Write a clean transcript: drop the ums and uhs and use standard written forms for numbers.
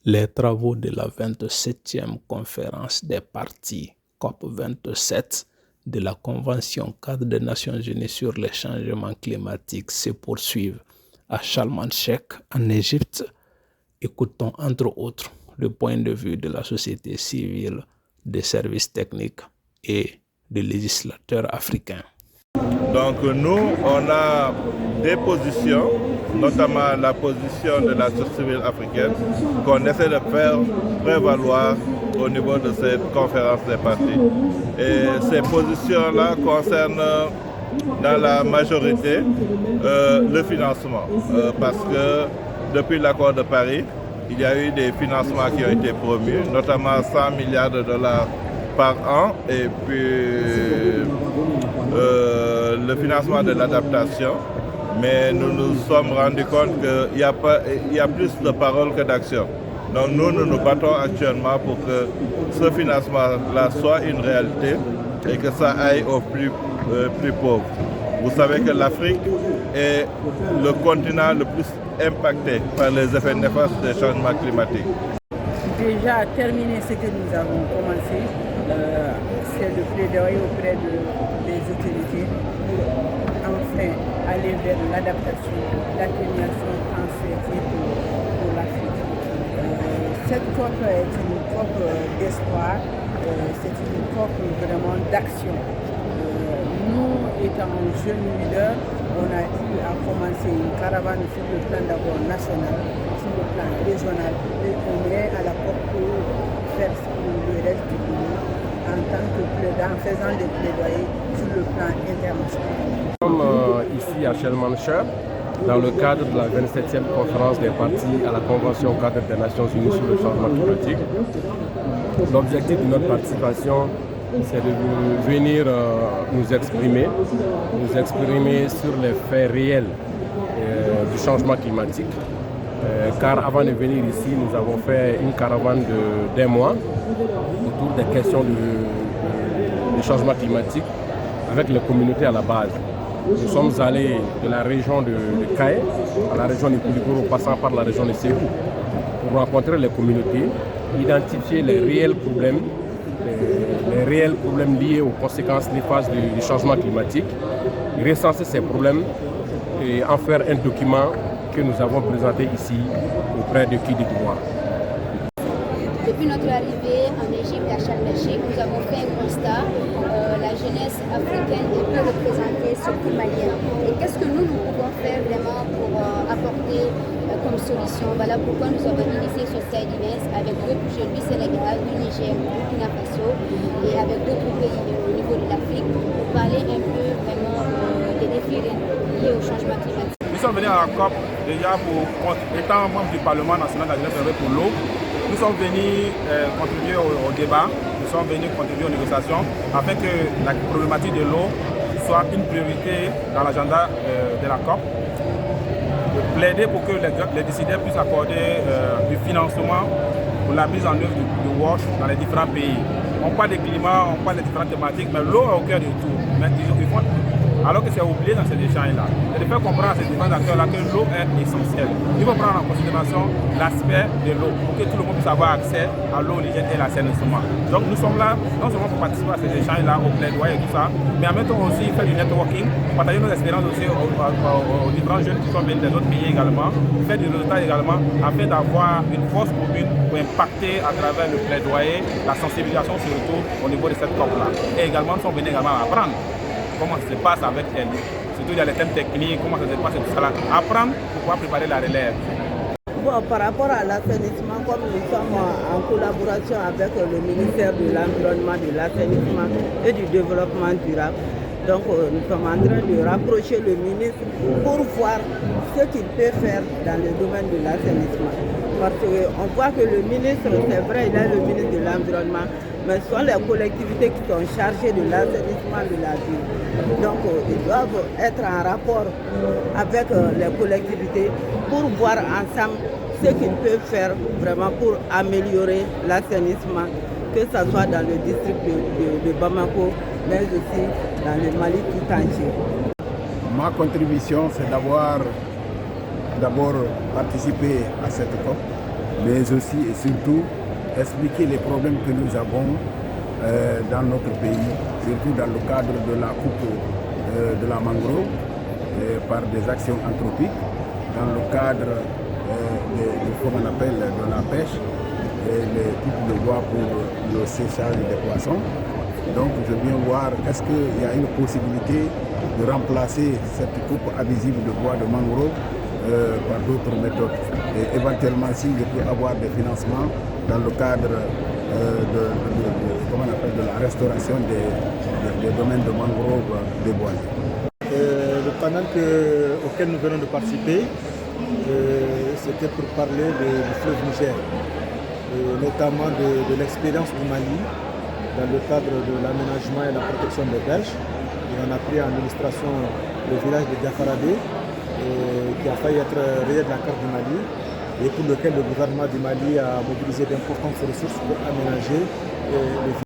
Les travaux de la 27e conférence des parties COP27 de la Convention cadre des Nations Unies sur les changements climatiques se poursuivent à Sharm el-Sheikh en Égypte. Écoutons entre autres le point de vue de la société civile, des services techniques et des législateurs africains. Donc nous, on a des positions, notamment la position de la société civile africaine, qu'on essaie de faire prévaloir au niveau de cette conférence des parties. Et ces positions-là concernent dans la majorité le financement, parce que depuis l'accord de Paris, il y a eu des financements qui ont été promus, notamment 100 milliards de dollars par an, et puis le financement de l'adaptation. Mais nous nous sommes rendus compte qu'il y a plus de paroles que d'actions. Donc nous nous battons actuellement pour que ce financement-là soit une réalité et que ça aille aux plus pauvres. Vous savez que l'Afrique est le continent le plus impacté par les effets néfastes des changements climatiques. Déjà terminé ce que nous avons commencé, c'est de plaidoyer auprès des autorités pour enfin aller vers l'adaptation, l'atténuation transférée pour l'Afrique. Cette COP est une COP d'espoir, c'est une COP vraiment d'action. Nous, étant jeunes leaders, on a eu à commencer une caravane sur le plan d'abord national, sur le plan régional, et on est à la COP pour faire le reste du boulot en faisant des plaidoyers sur le plan international. Nous sommes ici à Sharm el-Sheikh dans le cadre de la 27e conférence des parties à la Convention cadre des Nations Unies sur le changement climatique. L'objectif de notre participation, c'est de venir nous exprimer sur les faits réels du changement climatique. Car avant de venir ici, nous avons fait une caravane d'un mois autour des questions du changement climatique avec les communautés à la base. Nous sommes allés de la région de Kaye à la région de Koulikoro, passant par la région de Ségou, pour rencontrer les communautés, identifier les réels problèmes liés aux conséquences néfastes du changement climatique, recenser ces problèmes et en faire un document que nous avons présenté ici auprès de qui du droit. Depuis notre arrivée en Égypte à Sharm el-Sheikh, nous avons fait un constat. La jeunesse africaine est peu représentée, surtout malienne. Et qu'est-ce que nous pouvons faire vraiment pour apporter comme solution? Voilà pourquoi nous avons initié ce Side Events avec d'autres jeunes du Sénégal, du Niger, du Burkina Faso et avec d'autres pays au niveau de l'Afrique pour parler un peu vraiment des défis liés au changement climatique. Nous sommes venus à la COP déjà étant membre du Parlement national de la jeunesse pour l'eau. Nous sommes venus contribuer au débat, nous sommes venus contribuer aux négociations afin que la problématique de l'eau soit une priorité dans l'agenda de la COP. De plaider pour que les décideurs puissent accorder du financement pour la mise en œuvre du WASH dans les différents pays. On parle de climat, on parle de différentes thématiques, mais l'eau est au cœur de tout. Mais alors que c'est oublié dans ces échanges-là. Et de faire comprendre à ces différents acteurs-là que l'eau est essentielle. Il faut prendre en considération l'aspect de l'eau pour que tout le monde puisse avoir accès à l'eau, l'hygiène et l'assainissement. Donc nous sommes là non seulement pour participer à ces échanges-là, au plaidoyer et tout ça, mais en même temps aussi faire du networking, partager nos expériences aussi aux différents jeunes qui sont venus des autres pays également, faire des résultats également, afin d'avoir une force commune pour impacter à travers le plaidoyer, la sensibilisation surtout au niveau de cette COP-là. Et également, nous sommes venus également apprendre comment ça se passe avec elle, surtout il y a les thèmes techniques, comment ça se passe et tout ça là. Apprendre pour pouvoir préparer la relève. Bon, par rapport à l'assainissement, comme nous sommes en collaboration avec le ministère de l'Environnement, de l'Assainissement et du Développement durable, donc nous sommes en train de rapprocher le ministre pour voir ce qu'il peut faire dans le domaine de l'assainissement. Parce qu'on voit que le ministre, c'est vrai, il est le ministre de l'Environnement, mais ce sont les collectivités qui sont chargées de l'assainissement de la ville. Donc ils doivent être en rapport avec les collectivités pour voir ensemble ce qu'ils peuvent faire vraiment pour améliorer l'assainissement, que ce soit dans le district de Bamako, mais aussi dans le Mali tout entier. Ma contribution, c'est d'abord participer à cette COP, mais aussi et surtout expliquer les problèmes que nous avons dans notre pays, surtout dans le cadre de la coupe de la mangrove par des actions anthropiques, dans le cadre qu'on appelle de la pêche et les coupes de bois pour le séchage des poissons. Donc je viens voir est-ce qu'il y a une possibilité de remplacer cette coupe abusive de bois de mangrove par d'autres méthodes. Et éventuellement si je peux avoir des financements dans le cadre de la restauration des domaines de mangrove déboisés. Le panel auquel nous venons de participer, c'était pour parler du fleuve Niger, notamment de l'expérience du Mali dans le cadre de l'aménagement et la protection des berges. Et on a pris en illustration le village de Diafaradé, qui a failli être rayé de la carte du Mali, et pour lequel le gouvernement du Mali a mobilisé d'importantes ressources pour aménager le village.